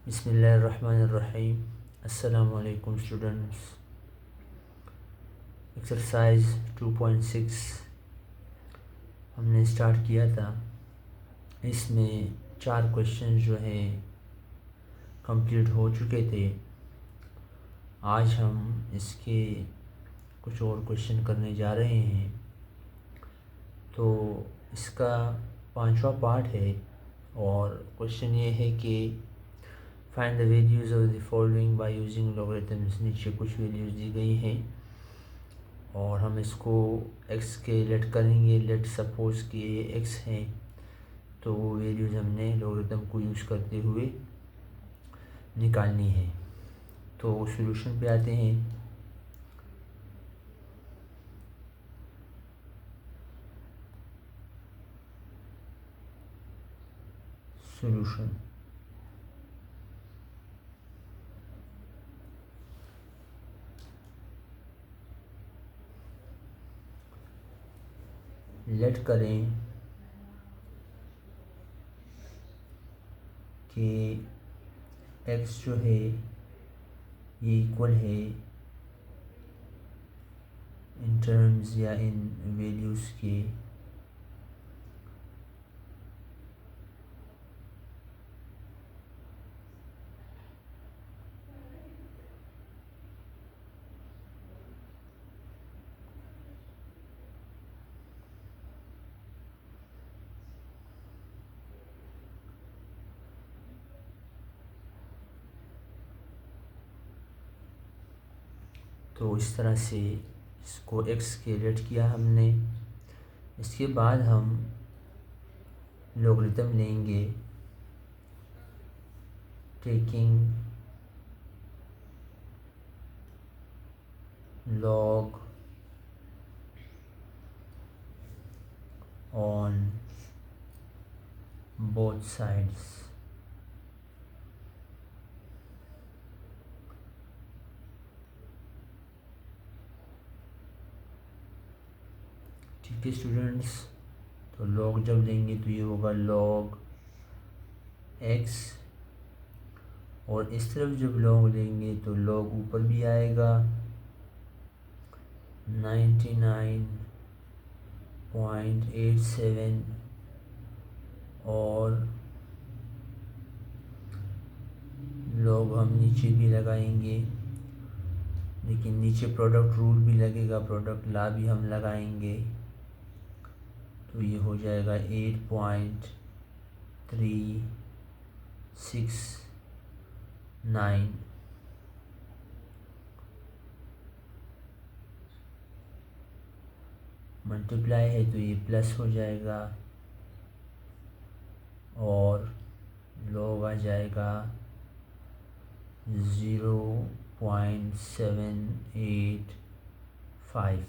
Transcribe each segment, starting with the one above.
बिस्मिल्लाहिर्रहमानिर्रहीम। अस्सलाम वालेकुम स्टूडेंट्स। एक्सरसाइज 2.6 हमने स्टार्ट किया था। इसमें 4 क्वेश्चन जो हैं कंप्लीट हो चुके थे। आज हम इसके कुछ और क्वेश्चन करने जा रहे हैं। तो इसका 5वां पार्ट है और क्वेश्चन ये है कि find the values of the following by using logarithms. नीचे कुछ वैल्यूज़ दी गई हैं और हम इसको x के लेट करेंगे। लेट सपोज कि ये x है, तो वो वैल्यूज़ हमने लॉगरिथम को यूज़ करते हुए निकालनी है। तो सॉल्यूशन पे आते हैं। सॉल्यूशन लेट करें कि x जो है ये इक्वल है इन टर्म्स या इन वैल्यूज़ के तो इस तरह से इसको x के लेट किया हमने। इसके बाद हम लॉगरिथम लेंगे taking log on both sides। ठीक है स्टूडेंट्स, तो log जब लेंगे तो ये होगा log x, और इस तरफ जब log लेंगे तो log ऊपर भी आएगा 99.87 और log हम नीचे भी लगाएंगे, लेकिन नीचे प्रोडक्ट रूल भी लगेगा, प्रोडक्ट ला भी हम लगाएंगे। तो ये हो जाएगा 8.369 मल्टीप्लाई है तो ये प्लस हो जाएगा और log आ जाएगा 0.785।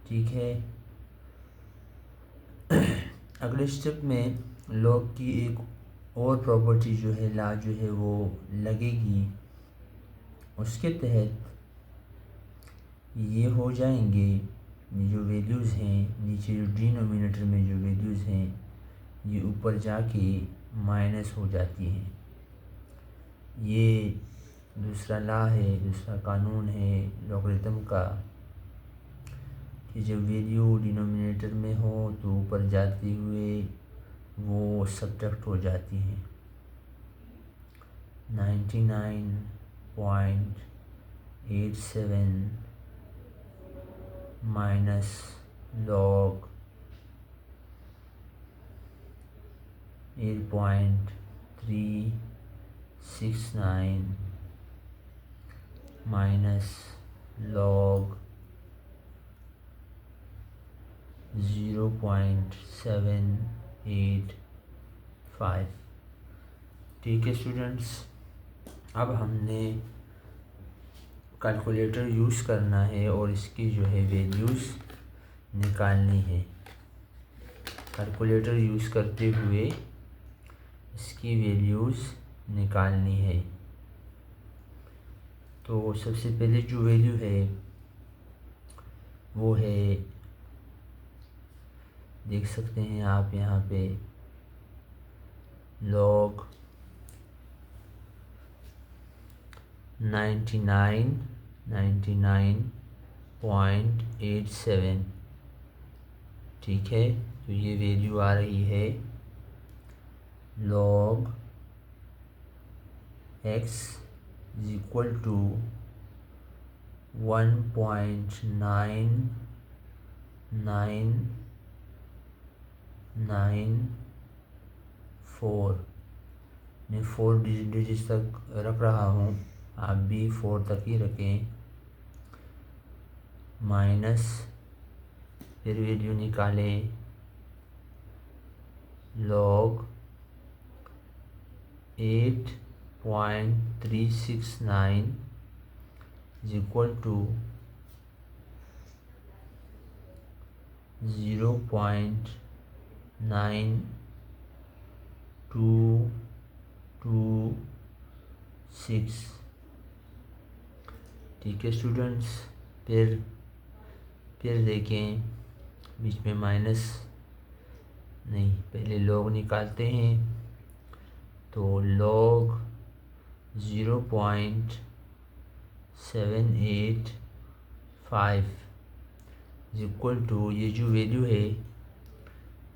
ठीक है। अगले स्टेप में log की एक और प्रॉपर्टी जो है ला जो है वो लगेगी। उसके तहत ये हो जाएंगे, ये जो वैल्यूज़ हैं नीचे जो डिनोमिनेटर में जो वैल्यूज़ हैं ये ऊपर जाके माइनस हो जाती हैं। ये दूसरा ला है, दूसरा कानून है लॉगरिथम का कि जब वैल्यू डिनोमिनेटर में हो तो ऊपर जाते हुए वो सब्ट्रैक्ट हो जाती हैं। 99.87 माइनस log 8.369 माइनस log 0.785। ठीक है स्टूडेंट्स, अब हमने कैलकुलेटर यूज़ करना है और इसकी जो है वैल्यूज़ निकालनी है। कैलकुलेटर यूज़ करते हुए इसकी वैल्यूज़ निकालनी है। तो सबसे पहले जो वैल्यू है वो है, देख सकते हैं आप यहाँ पे log 99.87। ठीक है, तो ये वैल्यू आ रही है log x is equal to 1.9994। मैं 4 डिजिट्स तक रख रहा हूँ, आप भी 4 तक ही रखें। माइनस, फिर वैल्यू निकालें log 8.369 is equal to 0.9226। ठीक है स्टूडेंट्स, फिर देखें, बीच में माइनस नहीं, पहले log निकालते हैं। तो log 0.785 इज इक्वल टू, ये जो वैल्यू है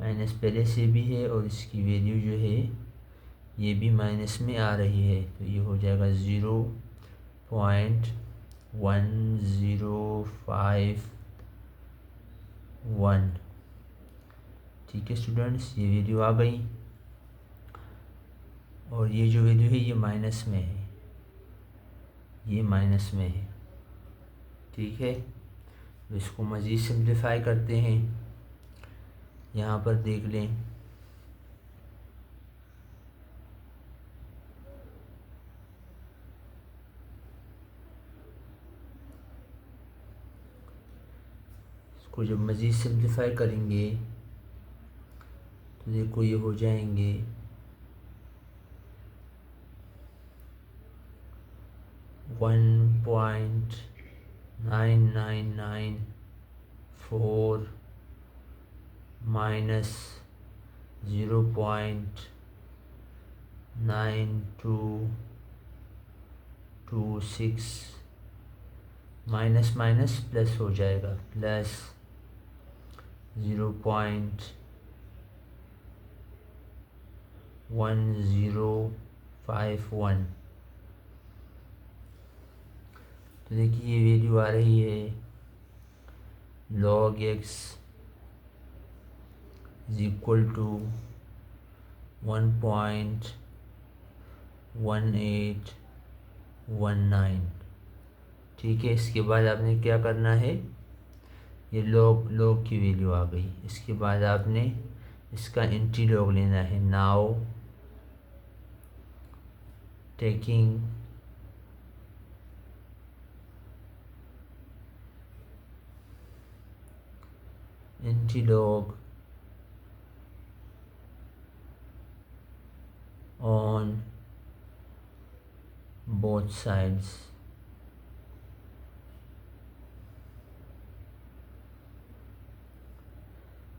माइनस पहले से भी है और इसकी वैल्यू जो है ये भी माइनस में आ रही है, तो ये हो जाएगा 0.1051। ठीक है स्टूडेंट्स, ये वैल्यू आ गई और ये जो वैल्यू है ये माइनस में है, ये माइनस में है। ठीक है, तो इसको मज़ीद सिंप्लीफाई करते हैं। यहाँ पर देख लें, इसको जब मज़ीद सिंप्लीफाई करेंगे तो देखो ये हो जाएंगे 1.9994 माइनस 0.9226, माइनस माइनस प्लस हो जाएगा, प्लस 0.1051। तो देखिए ये वैल्यू आ रही है log x is equal to 1.1819। ठीक है, इसके बाद आपने क्या करना है, ये log की वैल्यू आ गई, इसके बाद आपने इसका एंटी log लेना है। Now taking anti log on both sides।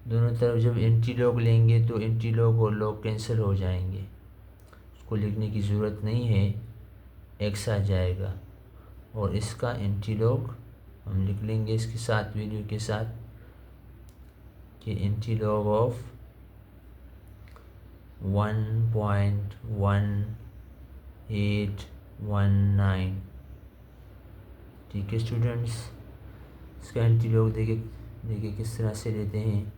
दोनों तरफ जब एंटी log लेंगे तो एंटी log और log कैंसिल हो जाएंगे, उसको लिखने की ज़रूरत नहीं है, x आ जाएगा। और इसका एंटी log हम लिख लेंगे इसके साथ, वैल्यू के साथ, कि एंटी log ऑफ 1.1819। ठीक है स्टूडेंट्स, इसका एंटी log देखिए किस तरह से लेते हैं।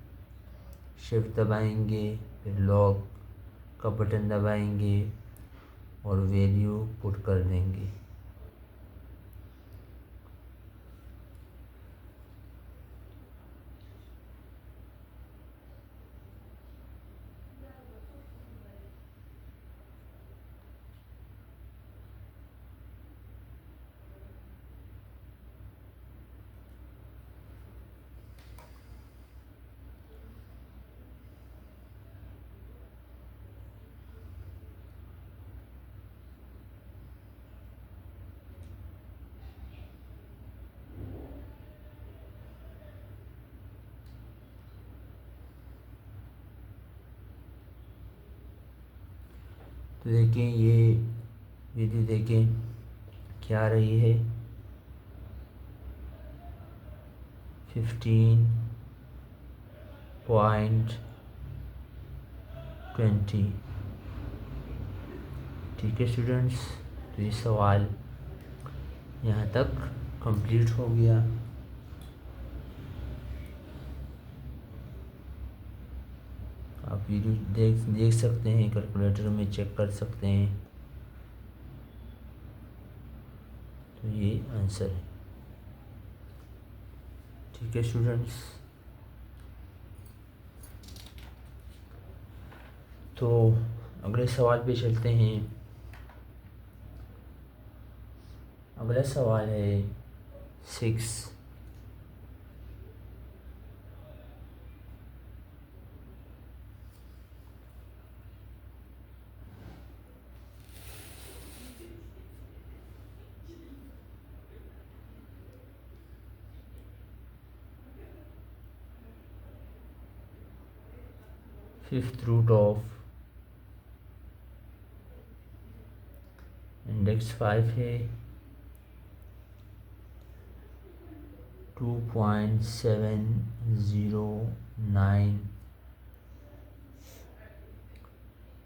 शिफ्ट दबाएंगे, फिर log का बटन दबाएंगे और वैल्यू पुट कर देंगे। तो देखें ये वैल्यू देखें क्या आ रही है 15.20। ठीक है स्टूडेंट्स, तो ये सवाल यहाँ तक कंप्लीट हो गया। आप वीडियो देख सकते हैं, कैलकुलेटर में चेक कर सकते हैं। तो ये आंसर है। ठीक है स्टूडेंट्स, तो अगले सवाल पे चलते हैं। अगला सवाल है 6। फिफ्थ रूट ऑफ इंडेक्स 5 है 2.709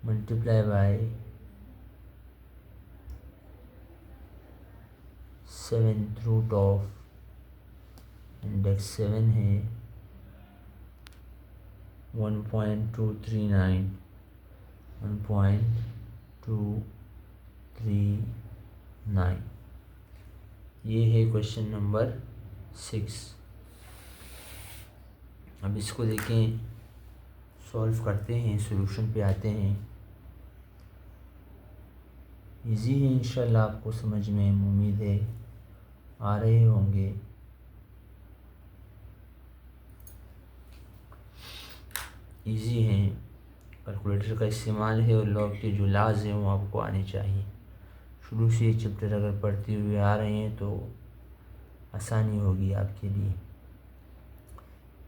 multiply by 7th root of index 7 है 1.239 1.239। ये है क्वेश्चन नंबर 6। अब इसको देखें, सॉल्व करते हैं, सॉल्यूशन पे आते हैं। इजी है इंशाल्लाह, आपको समझ में उम्मीद है आ रहे होंगे। इजी है, कैलकुलेटर का इस्तेमाल है और लॉग के जो लाज हैं वो आपको आने चाहिए। शुरू से ये चैप्टर अगर पढ़ते हुए आ रहे हैं तो आसानी होगी आपके लिए।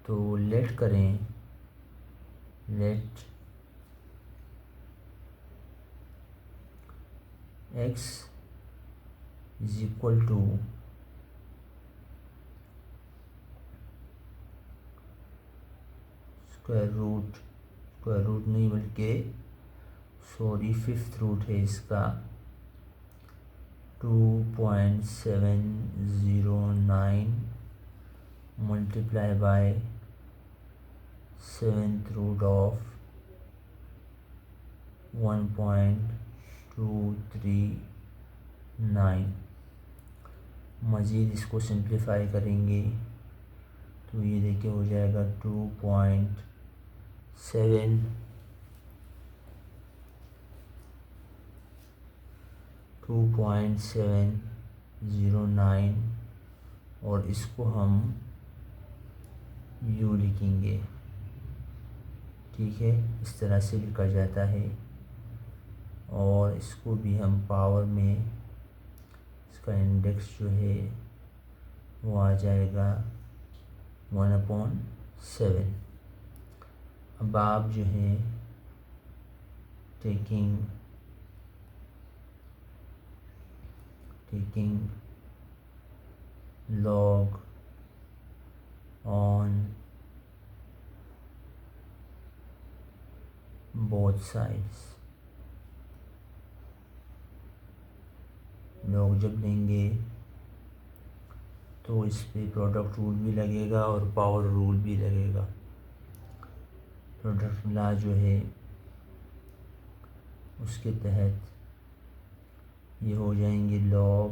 तो लेट करें, let x is equal to square root नहीं बल्कि सॉरी फिफ्थ रूट है इसका 2.709 multiply by 7th root of 1.239। मज़ीद इसको सिंप्लीफाई करेंगे तो ये देखिए हो जाएगा 2.709 और इसको हम u लिखेंगे। ठीक है, इस तरह से लिखा जाता है। और इसको भी हम पावर में, इसका इंडेक्स जो है वो आ जाएगा 1/7। अब आप जो है taking log on both sides, log जब लेंगे तो इस पे प्रोडक्ट रूल भी लगेगा और पावर रूल भी लगेगा। प्रोडक्ट लॉ जो है उसके तहत ये हो जाएंगे log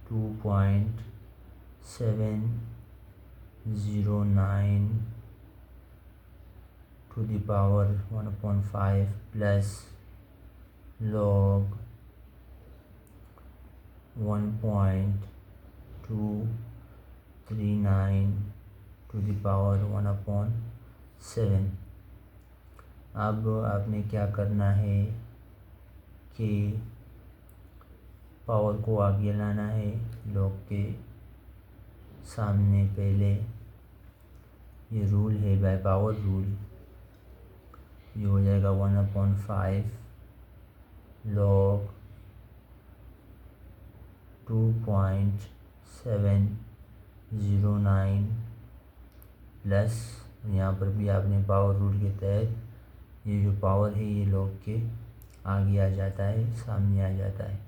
2.709 to the power 1/5 plus log 1.239 to the power 1/7। अब आपने क्या करना है कि पावर को आगे लाना है लॉग के सामने। पहले ये रूल है बाय पावर रूल, ये हो जाएगा 1/5 log 2.709 प्लस यहाँ पर भी आपने पावर रूल के तहत ये जो पावर है ये लॉग के आगे आ जाता है, सामने आ जाता है।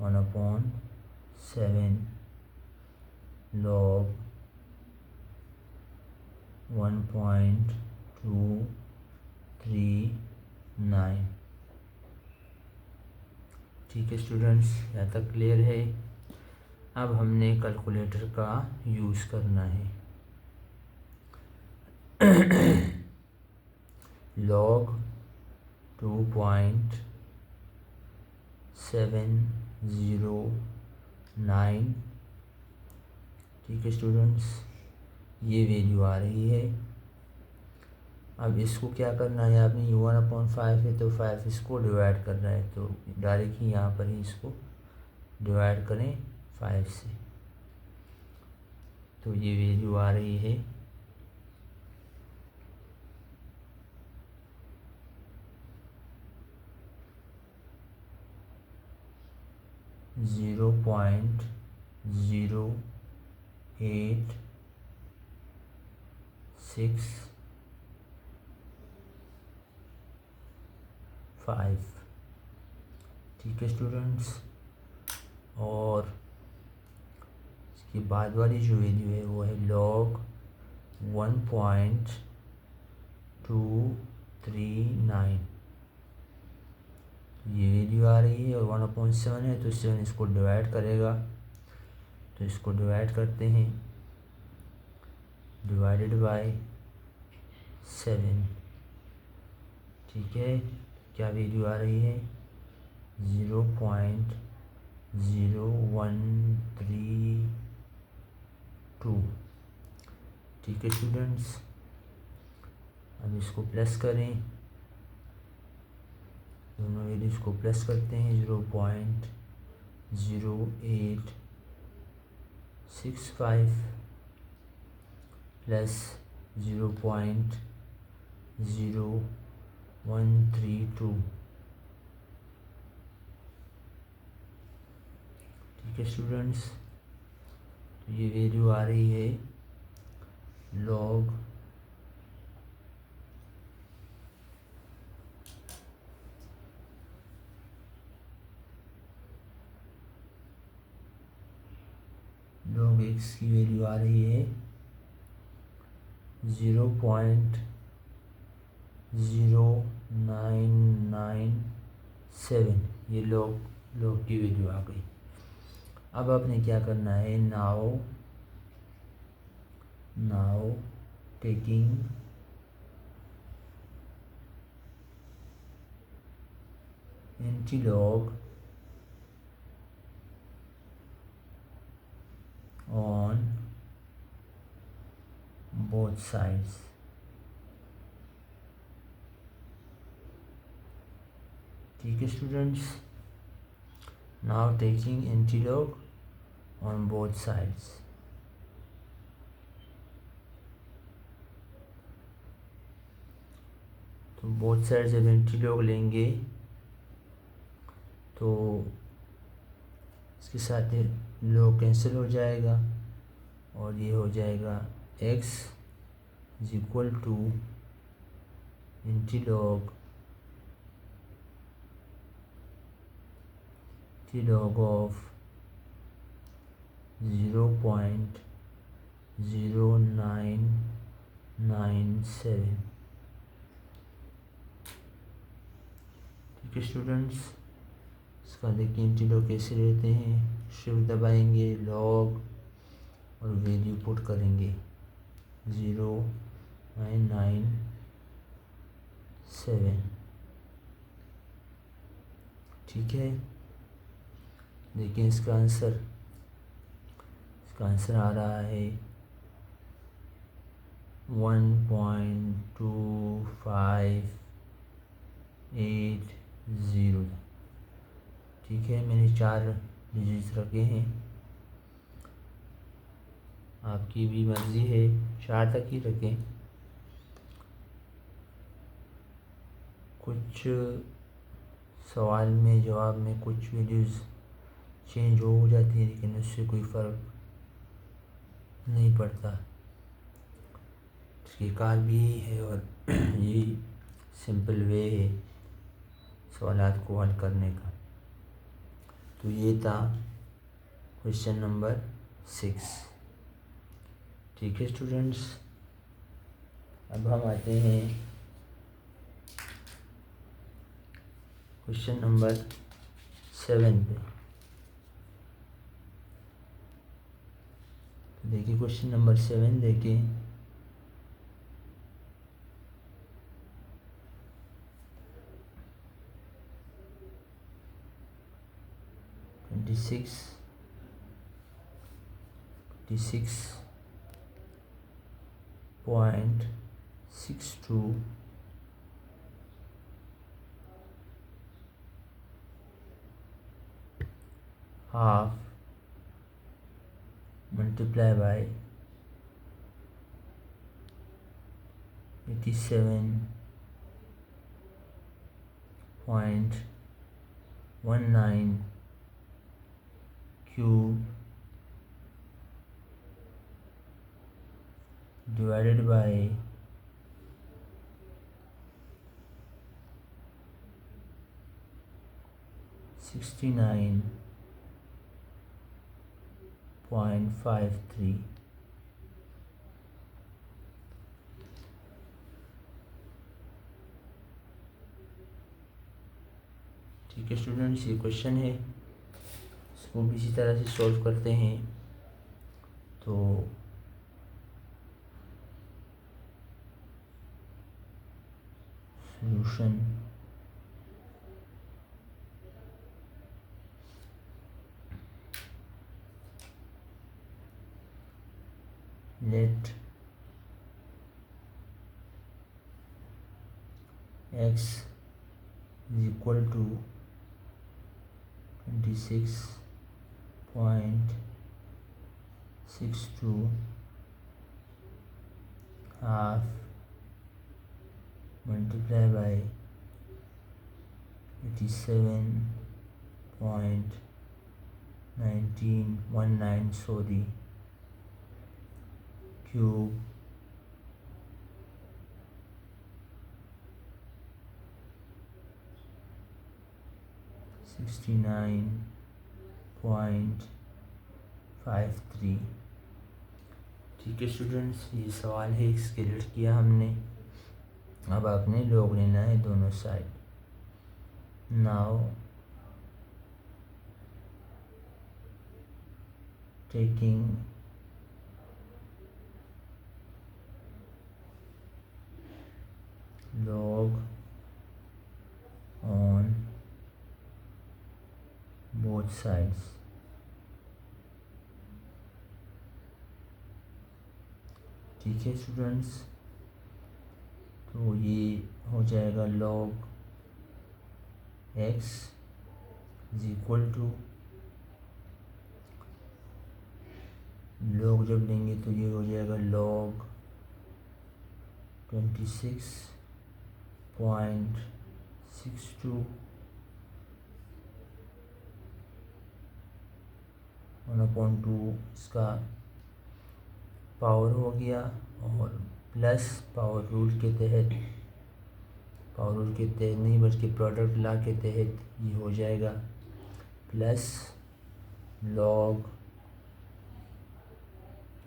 1/7 log 1.239। ठीक है स्टूडेंट्स, यहाँ तक क्लियर है। अब हमने कैलकुलेटर का यूज़ करना है। log 2.709। ठीक है स्टूडेंट्स, ये वैल्यू आ रही है। अब इसको क्या करना है आपने, ये 1/5 है तो 5 इसको डिवाइड करना है, तो डायरेक्ट ही यहाँ पर ही इसको डिवाइड करें 5 से, तो ये वैल्यू आ रही है 0.0865। ठीक है स्टूडेंट्स, और इसके बाद वाली जो वैल्यू है वो है log 1.239। ये वैल्यू आ रही है और 1/7 है तो 7 इसको डिवाइड करेगा, तो इसको डिवाइड करते हैं, डिवाइडेड बाय 7। ठीक है, क्या वैल्यू आ रही है 0.0132। ठीक है स्टूडेंट्स, अब इसको प्लस करें, दोनों वैल्यूज को प्लस करते हैं। 0.0865 प्लस 0.0132। ठीक है स्टूडेंट्स, तो ये वैल्यू आ रही है log 1 की वैल्यू आ रही है 0.0997। ये log की वैल्यू आ गई। अब आपने क्या करना है, now taking antilog on both sides। ठीक है students, now taking antilog on both sides। तो बोथ साइड जब एंटीलॉग लेंगे तो इसके साथ लॉग कैंसिल हो जाएगा और ये हो जाएगा x is equal to antilog of 0.0997। ठीक है स्टूडेंट्स, इसका देखिए एंटीलॉग कैसे लेते हैं। शिफ्ट दबाएंगे, लॉग और वैल्यू पुट करेंगे 0.997। ठीक है, देखिए इसका आंसर आ रहा है 1.2580। ठीक है, मैंने 4 डिजिट्स रखे हैं, आपकी भी मर्ज़ी है 4 तक ही रखें। कुछ सवाल में जवाब में कुछ वैल्यूज़ चेंज हो जाती है, लेकिन उससे कोई फ़र्क नहीं पड़ता। इसकी कार भी यही है और यही सिंपल वे है सवालात को हल करने का। तो ये था क्वेश्चन नंबर 6। ठीक है स्टूडेंट्स, अब हम आते हैं क्वेश्चन नंबर 7 पे। तो देखिए क्वेश्चन नंबर 7 देखिए। Twenty six point 62 half multiply by 87.19 cube divided by 69.53। ठीक है स्टूडेंट्स, ये क्वेश्चन है, इसको भी इसी तरह से सॉल्व करते हैं। तो solution let x is equal to 26.62 half multiply by 87.19 sorry cube $69.53। ठीक है स्टूडेंट्स, ये सवाल है, स्केलेट किया हमने। अब आपने लॉग लेना है दोनों side. Now taking log on both sides। ठीक है स्टूडेंट्स, तो ये हो जाएगा log x is equal to, log जब लेंगे तो ये हो जाएगा log 26.62 1/2 इसका पावर हो गया, और प्लस पावर रूल के तहत नहीं बल्कि प्रोडक्ट लॉ के तहत ये हो जाएगा प्लस log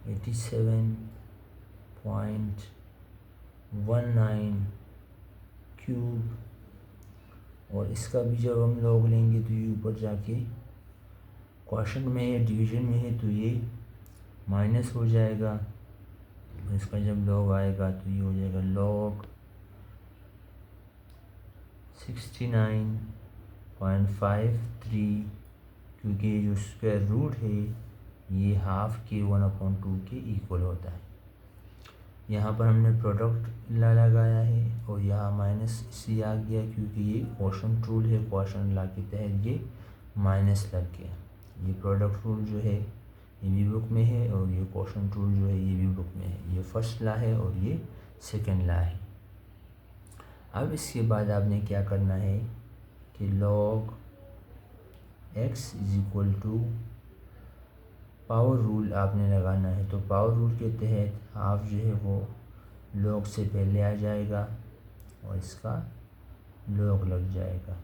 87.19 क्यूब, और इसका भी जब हम log लेंगे तो ये ऊपर जाके क्वोशंट में है, डिवीजन में है, तो ये माइनस हो जाएगा। इसका जब log आएगा तो ये हो जाएगा log 69.53, क्योंकि जो स्क्वायर रूट है ये हाफ के 1/2 के इक्वल होता है। यहाँ पर हमने प्रोडक्ट लगाया है और यहाँ माइनस इसलिए आ गया क्योंकि ये क्वोशंट रूल है, क्वोशंट लॉ के तहत ये माइनस लग गया। ये प्रोडक्ट रूल जो है ये भी बुक में है, और ये क्वोशंट रूल जो है ये भी बुक में है। ये फर्स्ट लॉ है और ये सेकंड लॉ है। अब इसके बाद आपने क्या करना है कि log x is equal to power rule आपने लगाना है। तो पावर रूल के तहत हाफ जो है वो लॉग से पहले आ जाएगा और इसका लॉग लग जाएगा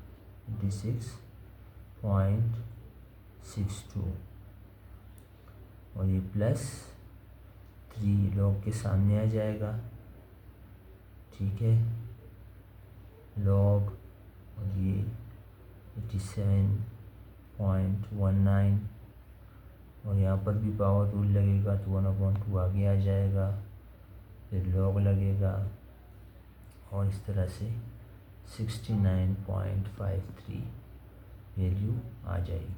26.62 और ये प्लस 3 लॉग के सामने आ जाएगा, ठीक है, लॉग और ये 87.19 और यहाँ पर भी पावर रूल लगेगा तो 1/2 आगे आ जाएगा, फिर लॉग लगेगा और इस तरह से 69.53 वैल्यू आ जाएगी।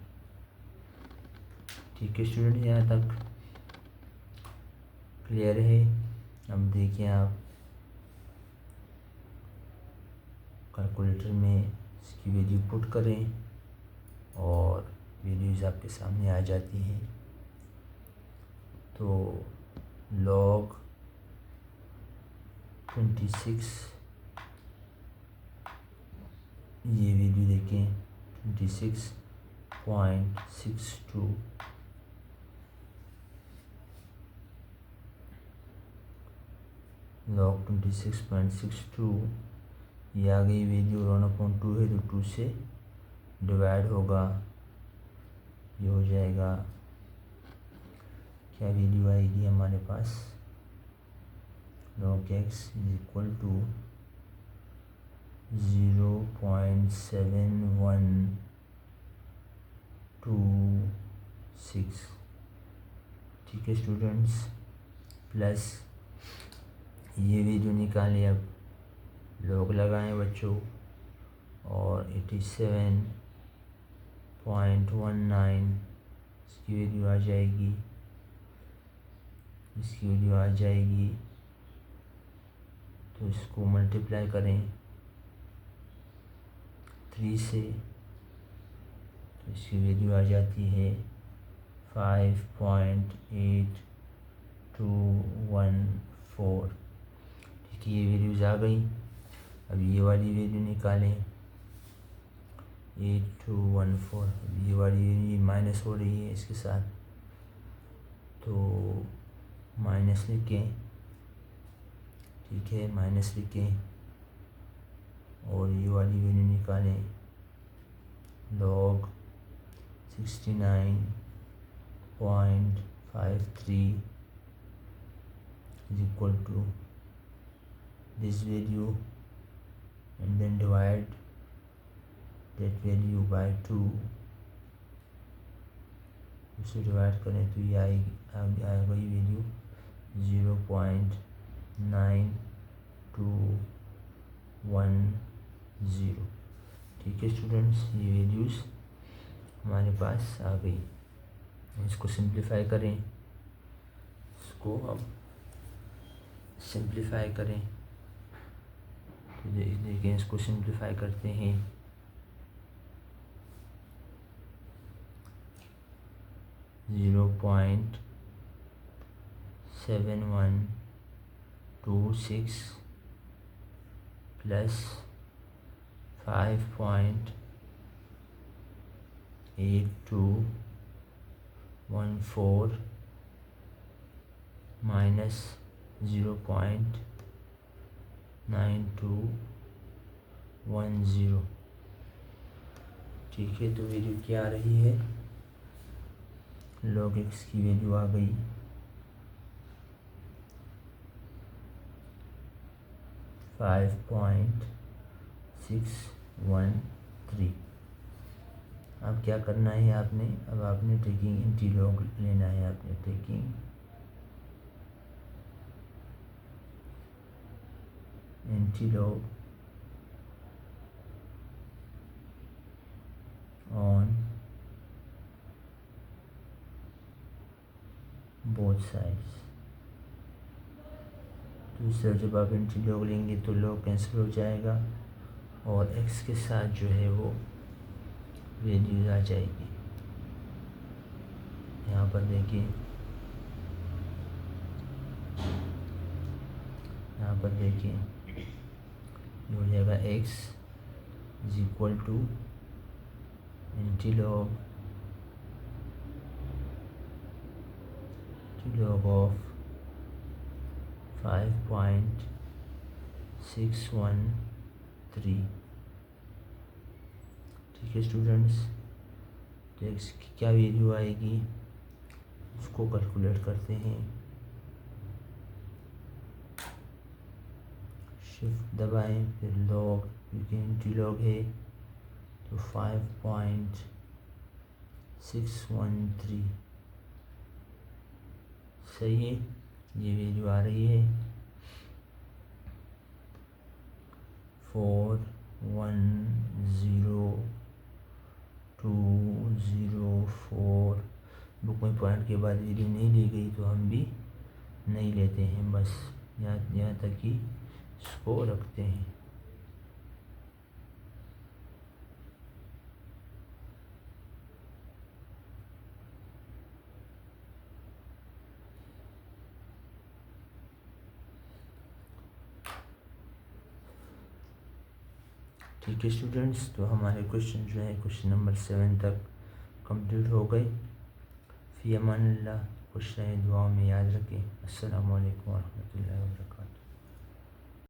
ठीक है स्टूडेंट, यहाँ तक क्लियर है। अब देखिए आप कैलकुलेटर में इसकी वैल्यू पुट करें और वैल्यूज़ आपके सामने आ जाती हैं। तो लॉग 26 ये वैल्यू देखें 26.62 लॉग 26.62 ये आ गई वैल्यू। 1/2 है तो 2 से डिवाइड होगा, ये हो जाएगा, क्या वैल्यू आएगी हमारे पास, log x is equal to 0.7126। ठीक है स्टूडेंट्स, प्लस ये वैल्यू निकालें, अब लॉग लगाएं बच्चों और 87.19 इसकी वैल्यू आ जाएगी, इसकी वैल्यू आ जाएगी। तो इसको मल्टीप्लाई करें 3 से तो इसकी वैल्यू आ जाती है 5.8214। ठीक है, ये वैल्यूज़ आ गई। अब ये वाली वैल्यू निकालें 8214, ये वाली वैल्यू माइनस हो रही है इसके साथ, तो माइनस लिखें, ठीक है, माइनस लिखें और ये वाली वैल्यू निकालें log 69.53 is equal to this value and then divide that value by 2। इसे डिवाइड करें तो ये आएगा ये वैल्यू 0.9210। ठीक है स्टूडेंट्स, ये वैल्यूज़ हमारे पास आ गई। इसको सिंप्लीफाई करें, इसको अब सिंप्लीफाई करें तो देखिए इसको सिंप्लीफाई करते हैं। 0.7126 प्लस 5.8214 माइनस 0.9210। ठीक है, तो वैल्यू क्या आ रही है, log x की वैल्यू आ गई 5.613। अब क्या करना है आपने, अब आपने टेकिंग एंटी लॉग लेना है, आपने taking anti log on both sides. तो इस तरह जब आप एंटी लॉग लेंगे तो लॉग कैंसिल हो जाएगा और x के साथ जो है वो वैल्यूज आ जाएगी। यहाँ पर देखिए, यहाँ पर देखिए ये हो जाएगा x is equal to log of 5.613। ठीक है स्टूडेंट्स, तो इसकी क्या वैल्यू आएगी उसको कैलकुलेट करते हैं। शिफ्ट दबाएं, फिर लॉग, क्योंकि एंटी लॉग है तो 5.613 सही है, ये वैल्यू आ रही है 410204। बुक में पॉइंट के बाद वैल्यू नहीं ली गई तो हम भी नहीं लेते हैं, बस यहाँ तक ही इसको रखते हैं। ठीक है स्टूडेंट्स, तो हमारे क्वेश्चन जो है क्वेश्चन नंबर 7 तक कंप्लीट हो गए। फ़ी अमान अल्लाह, खुश रहें, दुआओं में याद रखें। अस्सलामु अलैकुम वरहमतुल्लाहि वबरकातुहू।